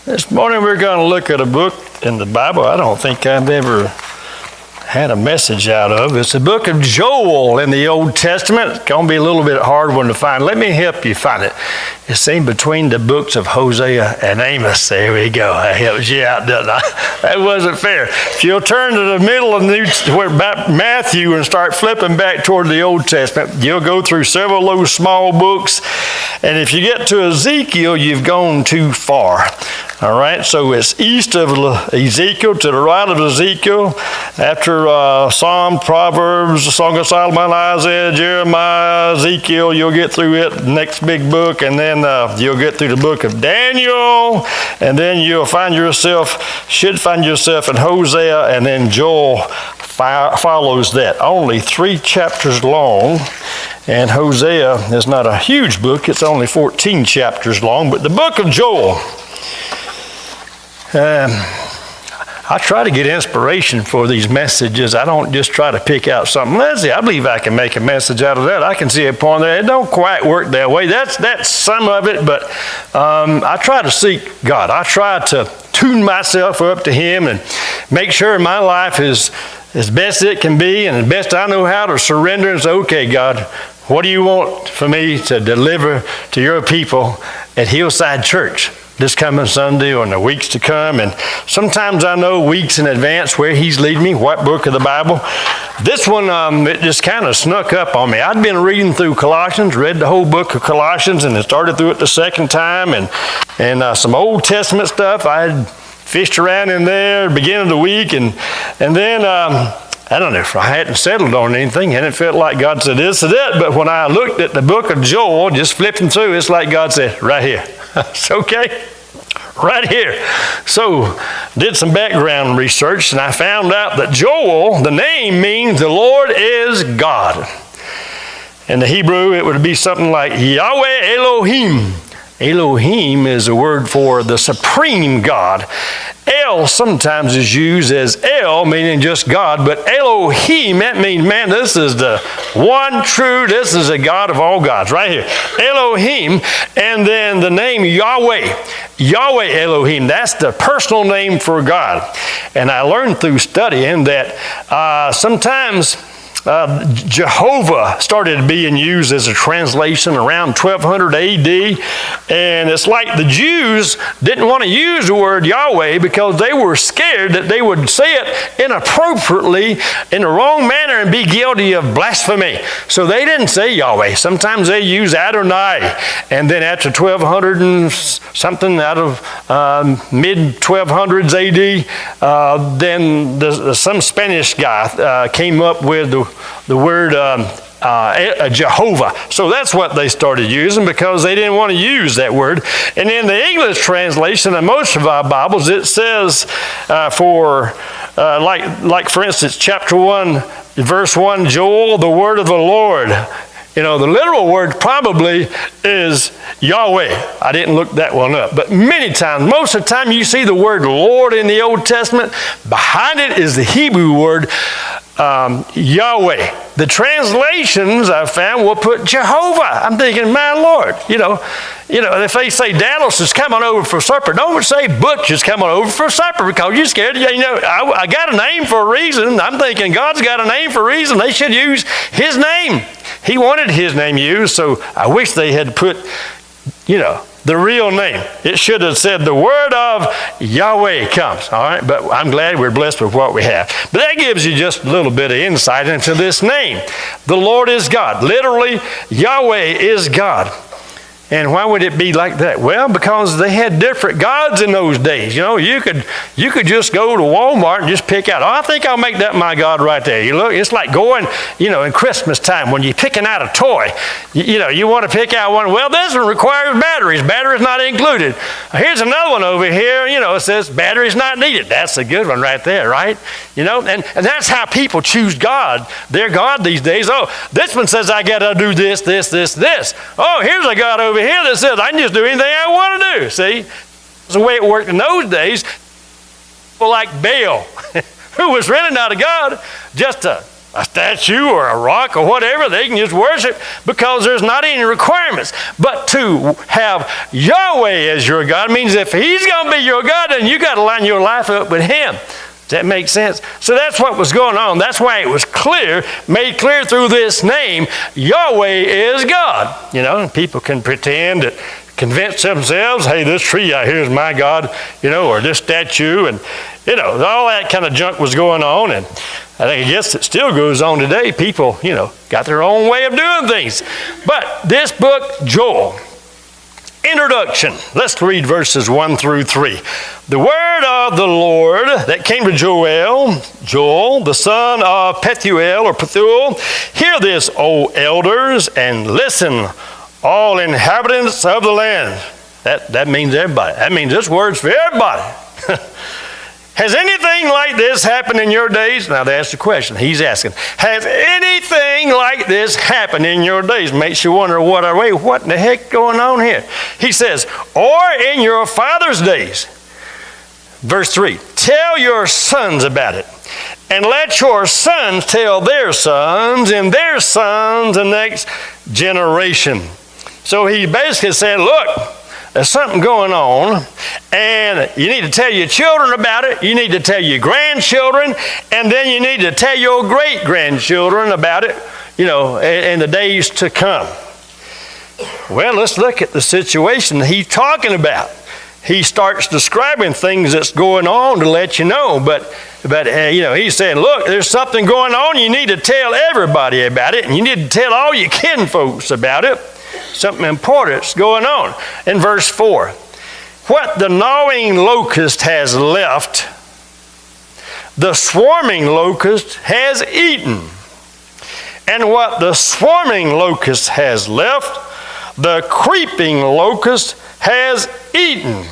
This morning we're going to look at a book in the Bible I don't think I've ever had a message out of. It's the book of Joel in the Old Testament. It's going to be a little bit hard one to find. Let me help you find it. It's in between the books of Hosea and Amos. There we go. I helped you out, didn't I? That wasn't fair. If you'll turn to the middle of Matthew and start flipping back toward the Old Testament, you'll go through several of those small books. And if you get to Ezekiel, you've gone too far. All right, so it's east of Ezekiel, to the right of Ezekiel, after Psalm, Proverbs, the Song of Solomon, Isaiah, Jeremiah, Ezekiel, you'll get through it, next big book, and then you'll get through the book of Daniel, and then you'll should find yourself in Hosea, and then Joel follows that. Only 3 chapters long, and Hosea is not a huge book, it's only 14 chapters long, but the book of Joel. I try to get inspiration for these messages. I don't just try to pick out something. Let's see, I believe I can make a message out of that. I can see a point there. It don't quite work that way. That's some of it, but I try to seek God. I try to tune myself up to Him and make sure my life is as best it can be and as best I know how to surrender and say, okay, God, what do you want for me to deliver to your people at Hillside Church this coming Sunday or in the weeks to come? And sometimes I know weeks in advance where He's leading me, what book of the Bible. This one, it just kind of snuck up on me. I'd been reading through Colossians, read the whole book of Colossians, and then started through it the second time, and some Old Testament stuff. I had fished around in there beginning of the week, and then I don't know if I hadn't settled on anything, and it felt like God said this or that, but when I looked at the book of Joel, just flipping through, it's like God said, right here. It's okay, right here. So, did some background research, and I found out that Joel, the name means the Lord is God. In the Hebrew, it would be something like Yahweh Elohim. Elohim is a word for the supreme God. El sometimes is used as El, meaning just God, but Elohim, that means, man, this is the one true, this is a God of all gods, right here. Elohim, and then the name Yahweh. Yahweh Elohim, that's the personal name for God. And I learned through studying that sometimes Jehovah started being used as a translation around 1200 AD, and it's like the Jews didn't want to use the word Yahweh because they were scared that they would say it inappropriately in the wrong manner and be guilty of blasphemy. So they didn't say Yahweh. Sometimes they use Adonai, and then after 1200 and something, out of mid-1200s AD, then some Spanish guy came up with the word Jehovah. So that's what they started using because they didn't want to use that word. And in the English translation of most of our Bibles, it says like for instance, chapter 1, verse 1, Joel, the word of the Lord. You know, the literal word probably is Yahweh. I didn't look that one up. But many times, most of the time you see the word Lord in the Old Testament, behind it is the Hebrew word Yahweh. The translations I found will put Jehovah. I'm thinking, my Lord, you know, if they say Dallas is coming over for supper, don't say Butch is coming over for supper because you're scared. You know, I got a name for a reason. I'm thinking God's got a name for a reason. They should use His name. He wanted His name used, so I wish they had put, the real name. It should have said the word of Yahweh comes, all right? But I'm glad we're blessed with what we have. But that gives you just a little bit of insight into this name. The Lord is God. Literally, Yahweh is God. And why would it be like that? Well, because they had different gods in those days. You know, you could just go to Walmart and just pick out, I think I'll make that my God right there. You look, it's like going, in Christmas time when you're picking out a toy. You want to pick out one. Well, this one requires batteries. Batteries not included. Here's another one over here, it says batteries not needed. That's a good one right there, right? And that's how people choose God. Their God these days. Oh, this one says I got to do this, this, this, this. Oh, here's a God over here that says I can just do anything I want to do. See? That's the way it worked in those days. People like Baal, who was really not a God, just a a statue or a rock or whatever. They can just worship because there's not any requirements. But to have Yahweh as your God means if He's going to be your God, then you got to line your life up with Him. Does that make sense? So that's what was going on. That's why it was made clear through this name, Yahweh is God. You know, and people can pretend that, convince themselves, hey, this tree out here is my God, you know, or this statue, and, you know, all that kind of junk was going on. And I guess it still goes on today. People, you know, got their own way of doing things. But this book, Joel, introduction. Let's read verses 1 through 3. The word of the Lord that came to Joel, the son of Pethuel. Hear this, O elders, and listen, all inhabitants of the land. That means everybody. That means this word's for everybody. Has anything like this happened in your days? Now that's the question he's asking. Has anything like this happened in your days? Makes you wonder what in the heck going on here? He says, or in your father's days. Verse 3, tell your sons about it, and let your sons tell their sons and their sons the next generation. So he basically said, look, there's something going on, and you need to tell your children about it. You need to tell your grandchildren, and then you need to tell your great-grandchildren about it, you know, in the days to come. Well, let's look at the situation that he's talking about. He starts describing things that's going on to let you know, but you know, he's saying, look, there's something going on. You need to tell everybody about it, and you need to tell all your kin folks about it. Something important's going on. In verse 4, what the gnawing locust has left, the swarming locust has eaten. And what the swarming locust has left, the creeping locust has eaten.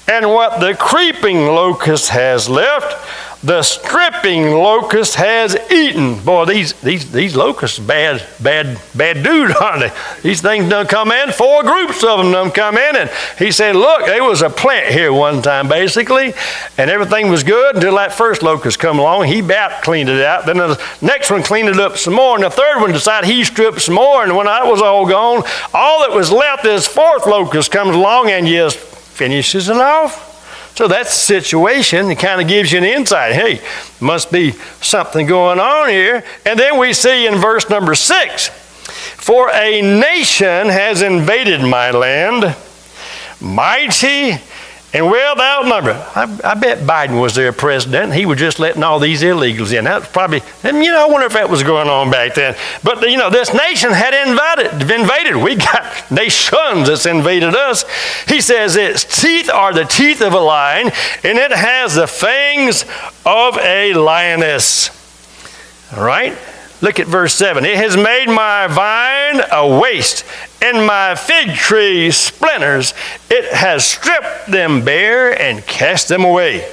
And what the creeping locust has left, the stripping locust has eaten. Boy, these locusts bad dude, aren't they? These things done come in. 4 groups of them done come in. And he said, look, there was a plant here one time, basically, and everything was good until that first locust come along. He about cleaned it out. Then the next one cleaned it up some more, and the third one decided he stripped some more. And when that was all gone, all that was left, this 4th locust comes along and just finishes it off. So that's the situation. It kind of gives you an insight. Hey, must be something going on here. And then we see in verse number 6, for a nation has invaded my land, mighty and well outnumbered. I bet Biden was their president. He was just letting all these illegals in. That was probably, and I wonder if that was going on back then. But this nation had invaded. We got nations that's invaded us. He says its teeth are the teeth of a lion, and it has the fangs of a lioness. All right? Look at verse 7. It has made my vine a waste, and my fig tree splinters. It has stripped them bare and cast them away.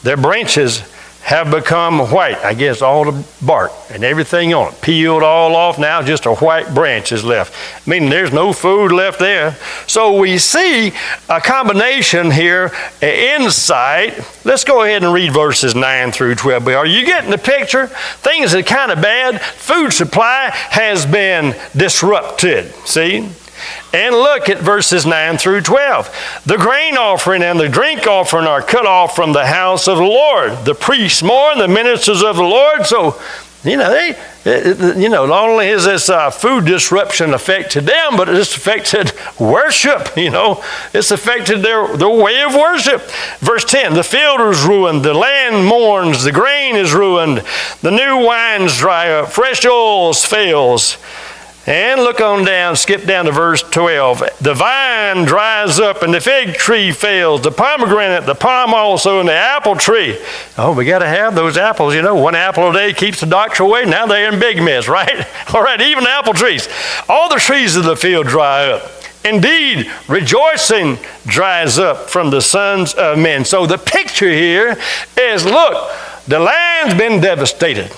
Their branches have become white. I guess all the bark and everything on it peeled all off. Now just a white branch is left, meaning there's no food left there. So we see a combination here, insight. Let's go ahead and read verses 9 through 12. Are you getting the picture? Things are kind of bad. Food supply has been disrupted. See? And look at verses 9 through 12. The grain offering and the drink offering are cut off from the house of the Lord. The priests mourn, the ministers of the Lord. So, not only is this food disruption affected them, but it's affected worship. It's affected their way of worship. Verse 10, the field is ruined, the land mourns, the grain is ruined, the new wines dry up, fresh oils fails. And look on down, skip down to verse 12. The vine dries up and the fig tree fails, the pomegranate, the palm also, and the apple tree. Oh, we got to have those apples. 1 apple a day keeps the doctor away. Now they're in big mess, right? All right, even apple trees. All the trees of the field dry up. Indeed, rejoicing dries up from the sons of men. So the picture here is, look, the land's been devastated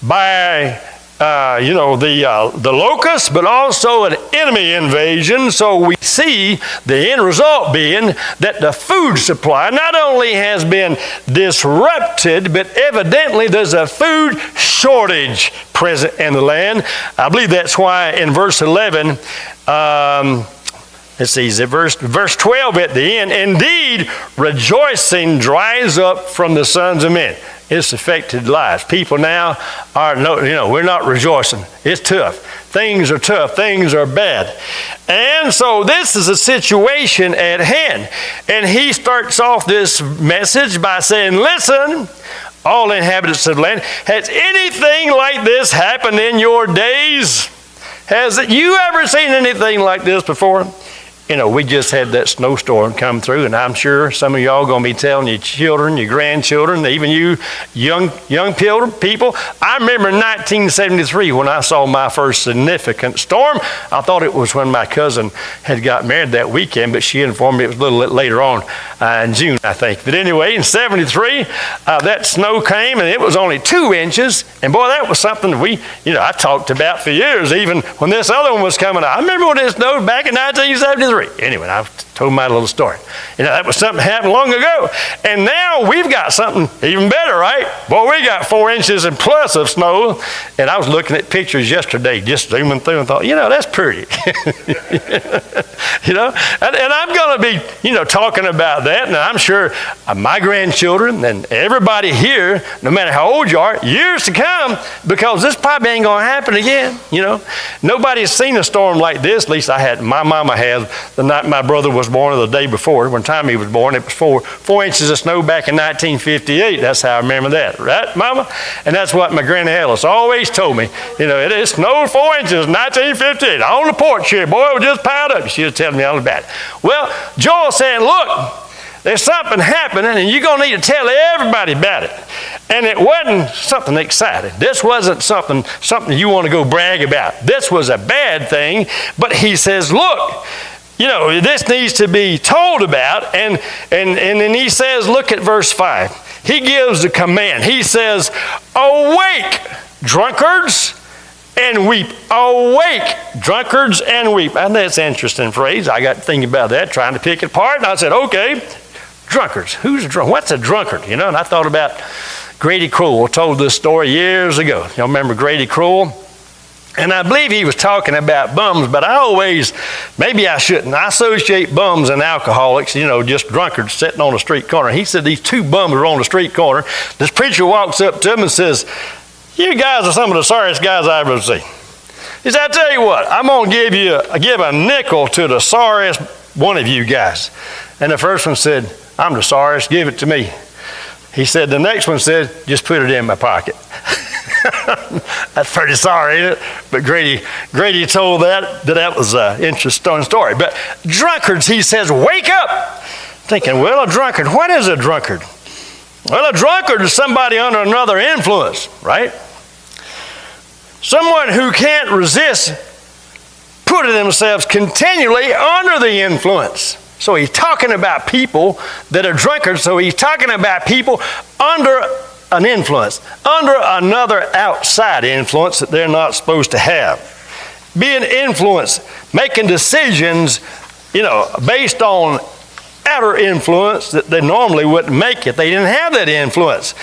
by the locust, but also an enemy invasion. So we see the end result being that the food supply not only has been disrupted, but evidently there's a food shortage present in the land. I believe that's why in verse 11, let's see, verse 12 at the end, indeed, rejoicing dries up from the sons of men. It's affected lives. People now we're not rejoicing. It's tough. Things are tough. Things are bad. And so this is a situation at hand. And he starts off this message by saying, listen, all inhabitants of the land, has anything like this happened in your days? Has you ever seen anything like this before? We just had that snowstorm come through, and I'm sure some of y'all going to be telling your children, your grandchildren, even you young people. I remember 1973 when I saw my first significant storm. I thought it was when my cousin had got married that weekend, but she informed me it was a little later on in June, I think. But anyway, in 73, that snow came, and it was only 2 inches. And boy, that was something I talked about for years, even when this other one was coming out. I remember when it snowed back in 1973. Anyway, I've told my little story. That was something that happened long ago. And now we've got something even better, right? Boy, we got 4 inches and plus of snow. And I was looking at pictures yesterday, just zooming through and thought, that's pretty. And I'm going to be, talking about that. And I'm sure my grandchildren and everybody here, no matter how old you are, years to come, because this probably ain't going to happen again. Nobody's seen a storm like this. At least my mama has. The night my brother was born, or the day before, when time he was born, it was 4 inches of snow back in 1958. That's how I remember that, right, Mama? And that's what my Granny Alice always told me. It snowed 4 inches in 1958 on the porch here. Boy, it was just piled up. She was telling me all about it. Well, Joel saying, look, there's something happening, and you're going to need to tell everybody about it. And it wasn't something exciting. This wasn't something you want to go brag about. This was a bad thing. But he says, look, this needs to be told about. And then he says, look at verse 5. He gives the command. He says, awake, drunkards, and weep. Awake, drunkards, and weep. And that's an interesting phrase. I got thinking about that, trying to pick it apart. And I said, okay, drunkards. Who's a drunkard? What's a drunkard? And I thought about Grady Crowell. Told this story years ago. Y'all remember Grady Crowell? And I believe he was talking about bums, but maybe I shouldn't. I associate bums and alcoholics, just drunkards sitting on a street corner. He said these 2 bums were on the street corner. This preacher walks up to him and says, you guys are some of the sorriest guys I ever see. He said, I tell you what, I'm going to give a nickel to the sorriest one of you guys. And the first one said, I'm the sorriest, give it to me. He said, the next one said, just put it in my pocket. That's pretty sorry, isn't it? But Grady told that was an interesting story. But drunkards, he says, wake up. Thinking, well, a drunkard, what is a drunkard? Well, a drunkard is somebody under another influence, right? Someone who can't resist putting themselves continually under the influence. So he's talking about people that are drunkards. So he's talking about people under an influence, under another outside influence that they're not supposed to have. Being influenced, making decisions, based on outer influence that they normally wouldn't make if they didn't have that influence.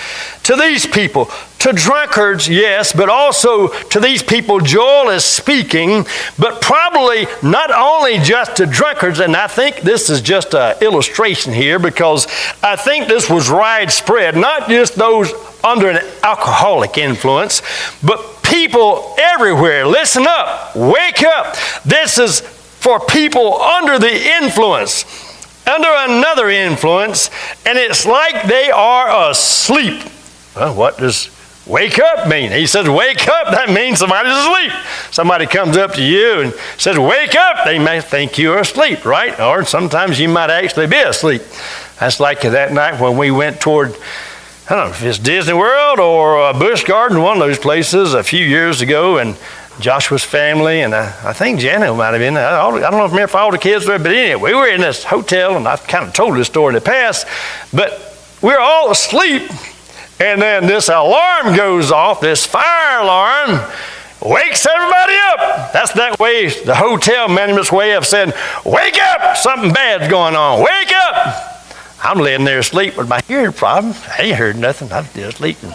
To these people, to drunkards, yes, but also to these people Joel is speaking, but probably not only just to drunkards, and I think this is just an illustration here because I think this was widespread, not just those under an alcoholic influence, but people everywhere. Listen up, wake up. This is for people under the influence, under another influence, and it's like they are asleep. Well, what does wake up mean? He says, wake up. That means somebody's asleep. Somebody comes up to you and says, wake up. They may think you're asleep, right? Or sometimes you might actually be asleep. That's like that night when we went toward, I don't know if it's Disney World or Busch Garden, one of those places a few years ago, and Joshua's family, and I think Janet might have been. I don't know if all the kids were, but anyway, we were in this hotel, and I've kind of told this story in the past, but we were all asleep, and then this alarm goes off, this fire alarm, wakes everybody up. That's that way, the hotel management's way of saying, wake up, something bad's going on, wake up. I'm laying there asleep with my hearing problem. I ain't heard nothing, I was just sleeping.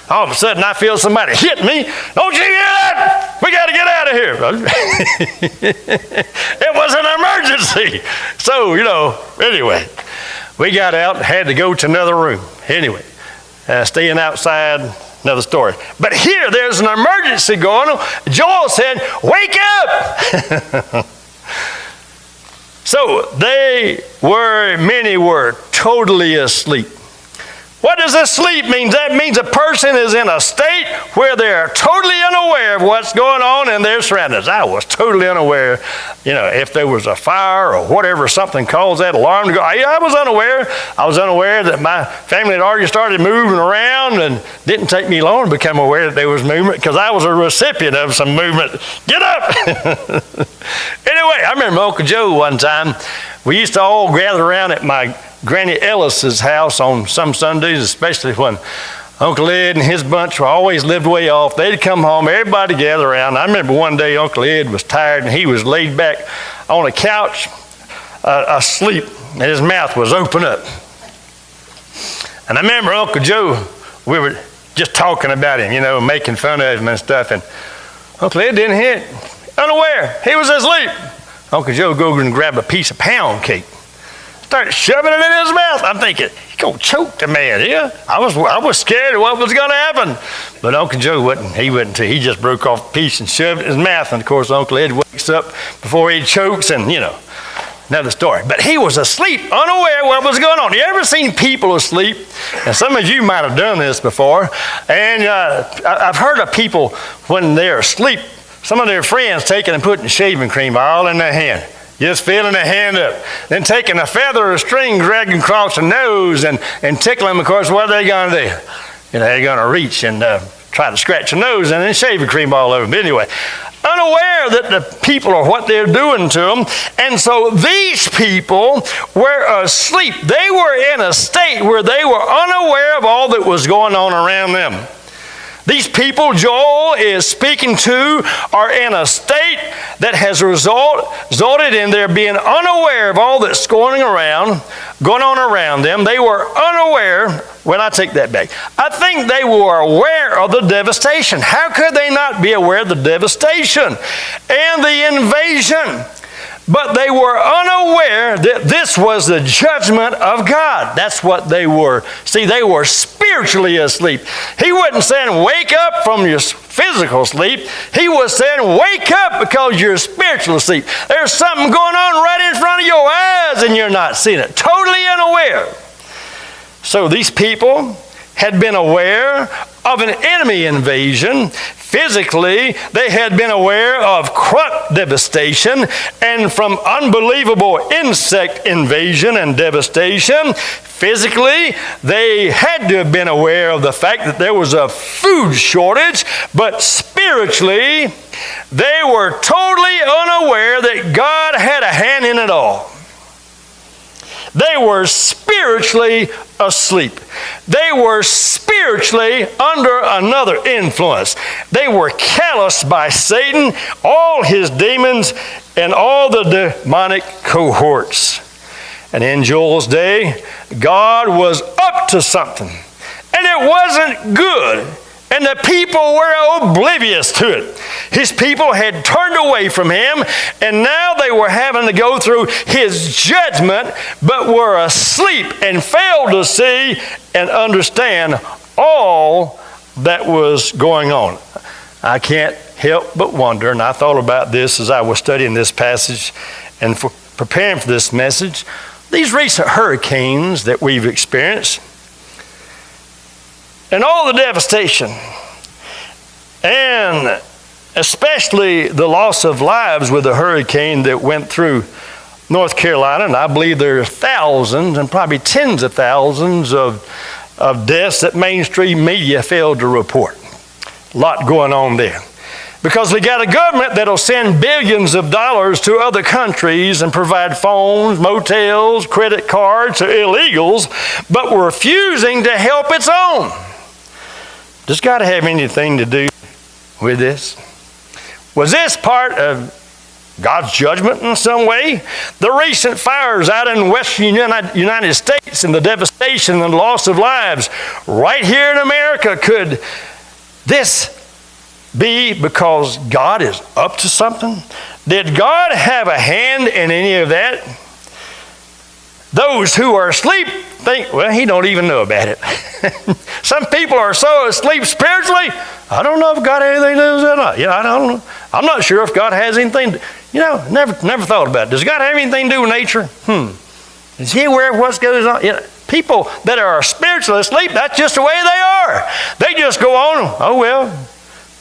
All of a sudden I feel somebody hit me. Don't you hear that? We got to get out of here. It was an emergency. So, anyway, we got out and had to go to another room. Anyway, staying outside, another story. But here, there's an emergency going on. Joel said, wake up. So many were totally asleep. What does asleep mean? That means a person is in a state where they're totally unaware of what's going on in their surroundings. I was totally unaware, if there was a fire or whatever, something caused that alarm to go. I was unaware. I was unaware that my family had already started moving around, and it didn't take me long to become aware that there was movement because I was a recipient of some movement. Get up! Anyway, I remember Uncle Joe one time. We used to all gather around at my Granny Ellis's house on some Sundays, especially when Uncle Ed and his bunch always lived way off. They'd come home, everybody gather around. I remember one day Uncle Ed was tired and he was laid back on a couch asleep, and his mouth was open up. And I remember Uncle Joe, we were just talking about him, making fun of him and stuff, and Uncle Ed didn't hear it. Unaware, he was asleep. Uncle Joe goes and grabbed a piece of pound cake. Started shoving it in his mouth. I'm thinking, he's going to choke the man here. I was scared of what was going to happen. But Uncle Joe wouldn't. He just broke off a piece and shoved it in his mouth. And, of course, Uncle Ed wakes up before he chokes and, another story. But he was asleep, unaware of what was going on. You ever seen people asleep? And some of you might have done this before. And I've heard of people when they're asleep, some of their friends taking and putting shaving cream all in their hand. Just feeling the hand up. Then taking a feather or string, dragging across the nose and tickling them. Of course, what are they going to do? They're going to reach and try to scratch the nose and then shaving cream all over them. But anyway, unaware that the people are what they're doing to them. And so these people were asleep. They were in a state where they were unaware of all that was going on around them. These people Joel is speaking to are in a state that has resulted in their being unaware of all that's going on around them. They were unaware. Well, I take that back. I think they were aware of the devastation. How could they not be aware of the devastation and the invasion? But they were unaware that this was the judgment of God. That's what they were. See, they were spiritually asleep. He wasn't saying, wake up from your physical sleep. He was saying, wake up because you're spiritually asleep. There's something going on right in front of your eyes and you're not seeing it. Totally unaware. So these people had been aware of an enemy invasion. Physically, they had been aware of crop devastation and from unbelievable insect invasion and devastation. Physically, they had to have been aware of the fact that there was a food shortage, but spiritually, they were totally unaware that God had a hand in it all. They were spiritually asleep. They were spiritually under another influence. They were calloused by Satan, all his demons, and all the demonic cohorts. And in Joel's day, God was up to something. And it wasn't good. And the people were oblivious to it. His people had turned away from him, and now they were having to go through his judgment, but were asleep and failed to see and understand all that was going on. I can't help but wonder, and I thought about this as I was studying this passage and preparing for this message, these recent hurricanes that we've experienced, and all the devastation, and especially the loss of lives with the hurricane that went through North Carolina, and I believe there are thousands and probably tens of thousands of deaths that mainstream media failed to report. A lot going on there. Because we got a government that'll send billions of dollars to other countries and provide phones, motels, credit cards to illegals, but we're refusing to help its own. Does God have anything to do with this? Was this part of God's judgment in some way? The recent fires out in western United States and the devastation and loss of lives right here in America, could this be because God is up to something? Did God have a hand in any of that? Those who are asleep think, well, he don't even know about it. Some people are so asleep spiritually, I don't know if God has anything to do with it or not. I don't know. I'm not sure if God has anything. Never thought about it. Does God have anything to do with nature? Is he aware of what goes on? People that are spiritually asleep, that's just the way they are. They just go on, oh, well,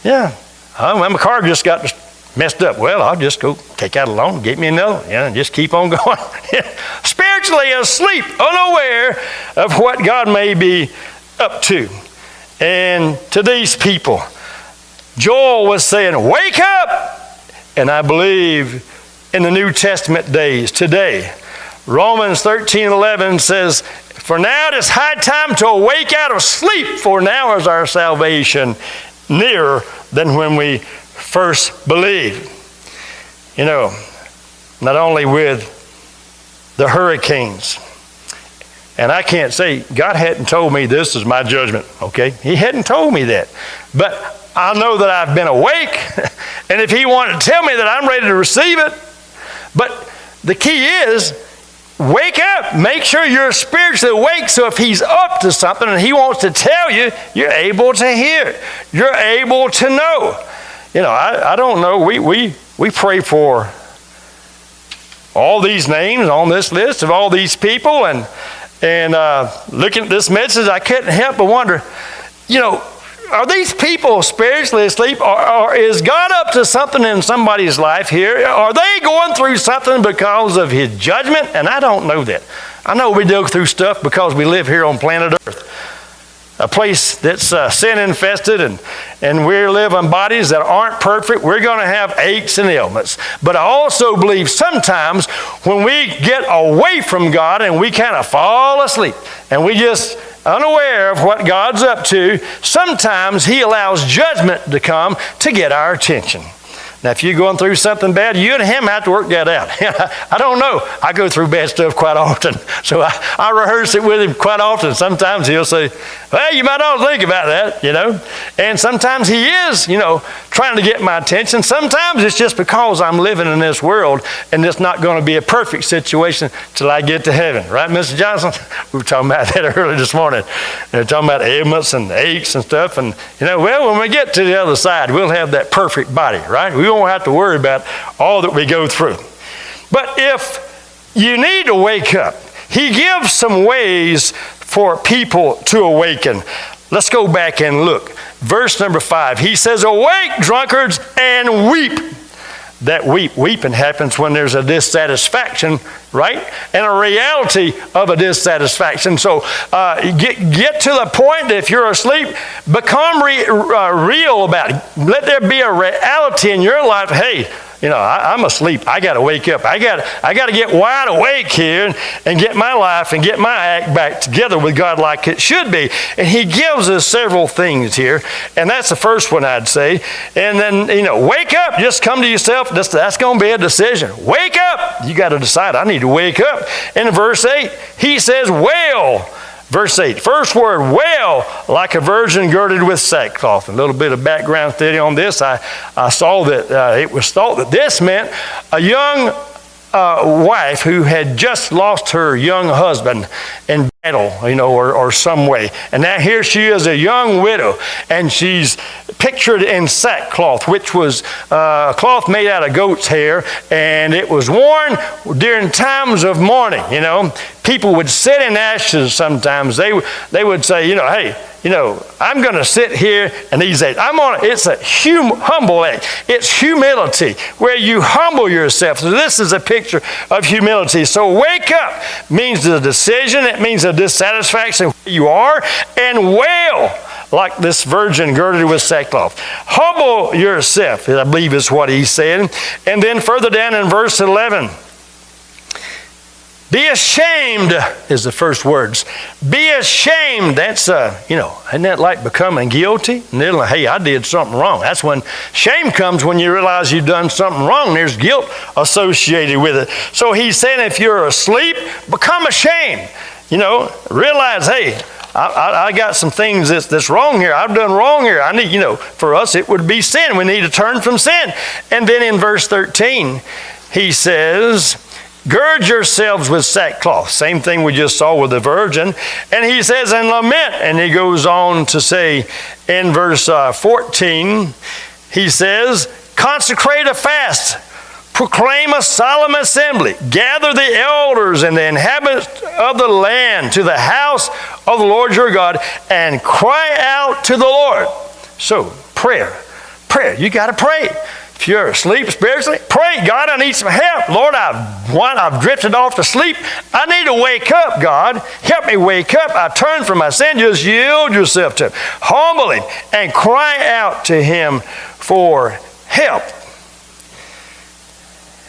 yeah. My car just got messed up. Well, I'll just go take out a loan, get me another one, and just keep on going. Spiritually asleep, unaware of what God may be up to. And to these people, Joel was saying, wake up! And I believe in the New Testament days, today, Romans 13:11 says, for now it is high time to awake out of sleep, for now is our salvation nearer than when we first believed. Not only with the hurricanes, and I can't say God hadn't told me this is my judgment, okay? He hadn't told me that. But I know that I've been awake, and if he wanted to tell me that I'm ready to receive it. But the key is, wake up. Make sure you're spiritually awake, so if he's up to something and he wants to tell you, you're able to hear it. You're able to know. I don't know. We pray for all these names on this list of all these people, and looking at this message, I couldn't help but wonder, are these people spiritually asleep, or is God up to something in somebody's life here? Are they going through something because of his judgment? And I don't know that. I know we go through stuff because we live here on planet Earth, a place that's sin-infested, and we live in bodies that aren't perfect. We're going to have aches and ailments. But I also believe sometimes when we get away from God and we kind of fall asleep and we just unaware of what God's up to, sometimes he allows judgment to come to get our attention. Now, if you're going through something bad, you and him have to work that out. I don't know. I go through bad stuff quite often. So I rehearse it with him quite often. Sometimes he'll say, well, you might ought to think about that, And sometimes he is, trying to get my attention. Sometimes it's just because I'm living in this world and it's not going to be a perfect situation till I get to heaven. Right, Mr. Johnson? We were talking about that earlier this morning. They're talking about ailments and aches and stuff. And, when we get to the other side, we'll have that perfect body, right? We won't have to worry about all that we go through. But if you need to wake up, he gives some ways for people to awaken. Let's go back and look. Verse number 5, he says, awake, drunkards, and weep. That weeping happens when there's a dissatisfaction, right? And a reality of a dissatisfaction. So get to the point that if you're asleep, become real about it. Let there be a reality in your life. Hey, I'm asleep. I got to wake up. I got to get wide awake here and get my life and get my act back together with God like it should be. And he gives us several things here. And that's the first one I'd say. And then, wake up. Just come to yourself. That's going to be a decision. Wake up. You got to decide, I need to wake up. And in verse 8, he says, wail. Verse 8, first word, wail like a virgin girded with sackcloth. A little bit of background study on this. I saw that it was thought that this meant a young wife who had just lost her young husband in battle, or some way. And now here she is, a young widow, and she's pictured in sackcloth, which was a cloth made out of goat's hair, and it was worn during times of mourning. People would sit in ashes sometimes. They would say, hey, I'm going to sit here in these days. It's a humble act. It's humility, where you humble yourself. So this is a picture of humility. So wake up means the decision. It means a dissatisfaction where you are. And wail like this virgin girded with sackcloth. Humble yourself, I believe, is what he's saying. And then further down in verse 11, he says, awake, drunkards, and weep. That weep happens when there's a dissatisfaction, right? And a reality of a dissatisfaction. So get to the point that if you're asleep, become real about it. Let there be a reality in your life. Hey, I'm asleep. I got to wake up. I got to get my act back together with God like it should be. And when you get to the Be ashamed is the first words. Be ashamed. That's, isn't that like becoming guilty? And then, hey, I did something wrong. That's when shame comes, when you realize you've done something wrong. There's guilt associated with it. So he's saying if you're asleep, become ashamed. Realize, hey, I got some things that's wrong here. I've done wrong here. I need, for us it would be sin. We need to turn from sin. And then in verse 13, he says, gird yourselves with sackcloth. Same thing we just saw with the virgin. And he says, and lament. And he goes on to say in verse 14, he says, consecrate a fast. Proclaim a solemn assembly. Gather the elders and the inhabitants of the land to the house of the Lord your God and cry out to the Lord. So, prayer. You got to pray. If you're asleep spiritually, pray. God, I need some help. Lord, I've drifted off to sleep. I need to wake up, God. Help me wake up. I turn from my sin. Just yield yourself to Him. Humble Him and cry out to Him for help.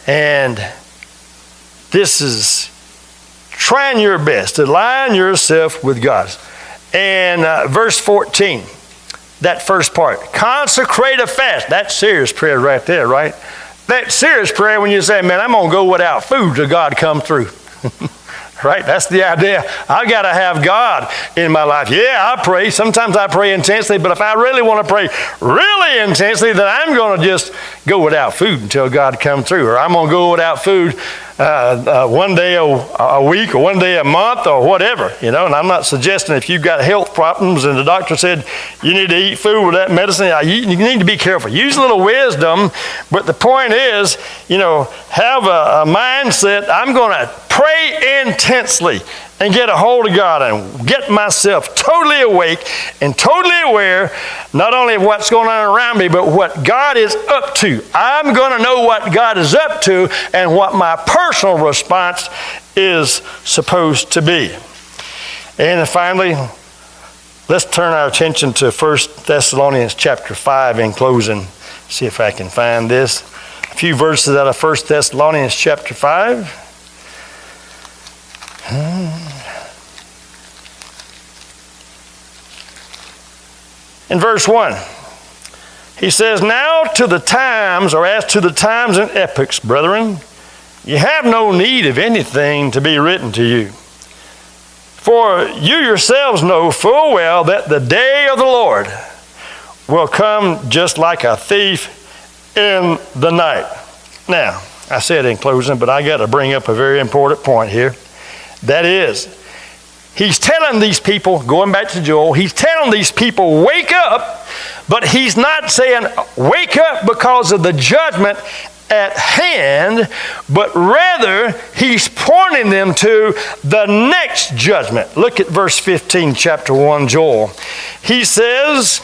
And this is trying your best to align yourself with God. And verse 14, that first part, consecrate a fast. That's serious prayer right there, right? That's serious prayer when you say, man, I'm going to go without food till God come through. Right? That's the idea. I got to have God in my life. Yeah, I pray. Sometimes I pray intensely, but if I really want to pray really intensely, then I'm going to just go without food until God comes through. Or I'm going to go without food one day a week or one day a month or whatever. And I'm not suggesting if you've got health problems and the doctor said you need to eat food with that medicine, you need to be careful. Use a little wisdom, but the point is, have a mindset. I'm going to pray intensely and get a hold of God and get myself totally awake and totally aware, not only of what's going on around me, but what God is up to. I'm going to know what God is up to and what my personal response is supposed to be. And finally, let's turn our attention to 1 Thessalonians chapter 5 in closing. See if I can find this. A few verses out of 1 Thessalonians chapter 5. In verse 1, he says, now to the times, or as to the times and epochs, brethren, you have no need of anything to be written to you. For you yourselves know full well that the day of the Lord will come just like a thief in the night. Now, I said in closing, but I got to bring up a very important point here. That is, he's telling these people, going back to Joel, he's telling these people, wake up, but he's not saying, wake up because of the judgment at hand, but rather he's pointing them to the next judgment. Look at verse 15, chapter 1, Joel. He says,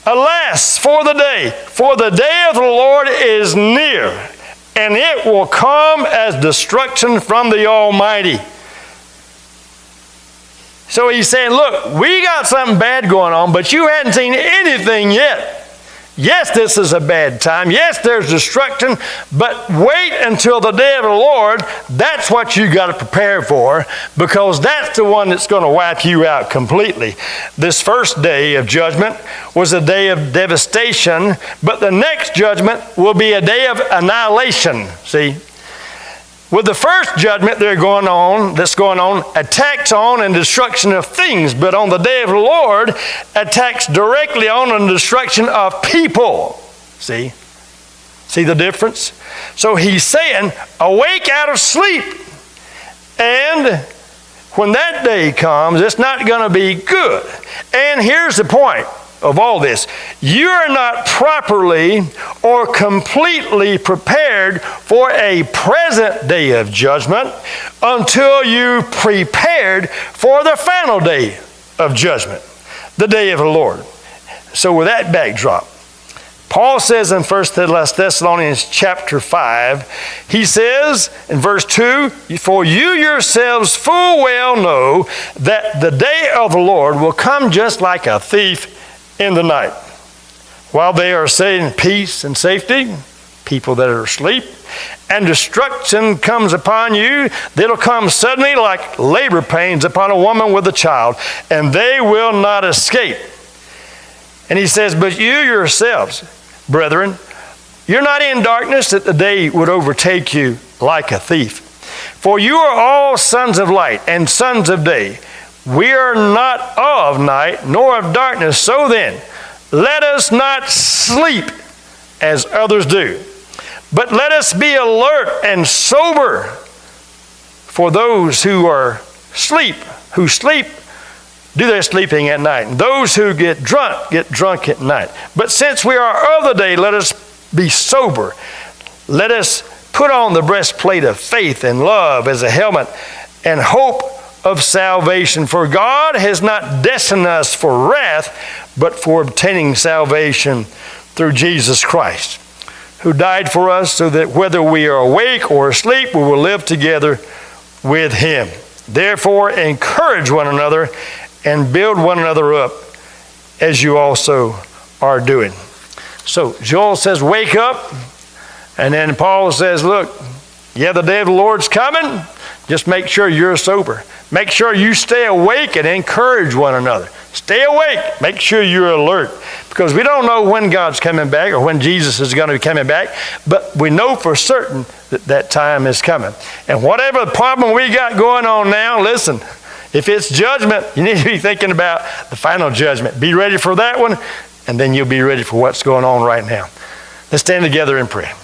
alas, for the day of the Lord is near, and it will come as destruction from the Almighty. So he's saying, look, we got something bad going on, but you hadn't seen anything yet. Yes, this is a bad time. Yes, there's destruction, but wait until the day of the Lord. That's what you got to prepare for, because that's the one that's going to wipe you out completely. This first day of judgment was a day of devastation, but the next judgment will be a day of annihilation. See? With the first judgment that's going on, attacks on and destruction of things. But on the day of the Lord, attacks directly on and destruction of people. See? See the difference? So he's saying, awake out of sleep. And when that day comes, it's not going to be good. And here's the point of all this. You are not properly or completely prepared for a present day of judgment until you prepared for the final day of judgment, the day of the Lord. So with that backdrop, Paul says in 1 Thessalonians chapter 5, he says in verse 2, for you yourselves full well know that the day of the Lord will come just like a thief in the night. While they are saying peace and safety, people that are asleep, and destruction comes upon you, it'll come suddenly like labor pains upon a woman with a child, and they will not escape. And he says, but you yourselves, brethren, you're not in darkness that the day would overtake you like a thief. For you are all sons of light and sons of day. We are not of night nor of darkness. So then, let us not sleep as others do, but let us be alert and sober. For those who sleep, do their sleeping at night. And those who get drunk at night. But since we are of the day, let us be sober. Let us put on the breastplate of faith and love as a helmet, and hope of salvation. For God has not destined us for wrath, but for obtaining salvation through Jesus Christ, who died for us, so that whether we are awake or asleep, we will live together with him. Therefore, encourage one another and build one another up, as you also are doing. So Joel says, wake up. And then Paul says, look, yeah, the day of the Lord's coming. Just make sure you're sober. Make sure you stay awake and encourage one another. Stay awake. Make sure you're alert. Because we don't know when God's coming back or when Jesus is going to be coming back, but we know for certain that that time is coming. And whatever problem we got going on now, listen, if it's judgment, you need to be thinking about the final judgment. Be ready for that one, and then you'll be ready for what's going on right now. Let's stand together in prayer.